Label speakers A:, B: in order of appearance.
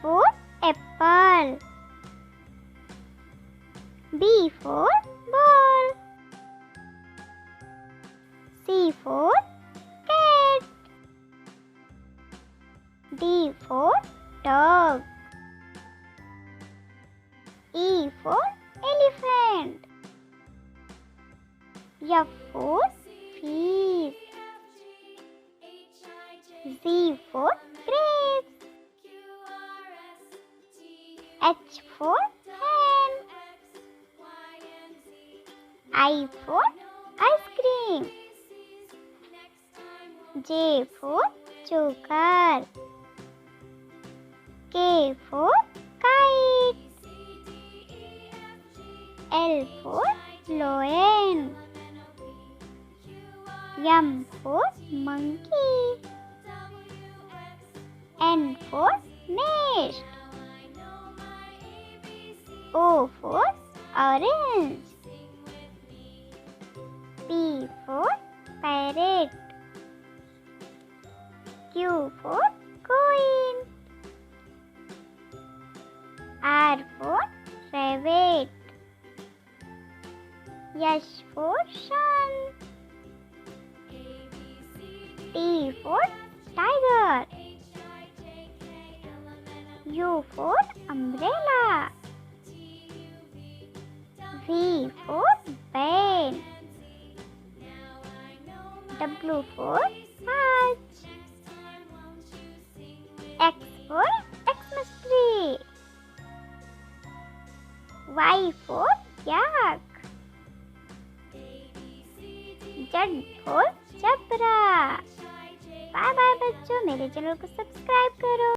A: for apple. B for ball. C for cat. D for dog. E for elephant. F for fish. Z for grapes. H for hen. I for ice cream. J for joker. K for kite. L for lion. M for monkey. N for nest. O for orange. P for parrot. Q for coin. R for rabbit. S for sun. T for tiger. U for umbrella. V for van. W for watch. X for Xmas tree. Y for yak. Z for zebra. Bye bye बच्चों, मेरे channel को subscribe करो।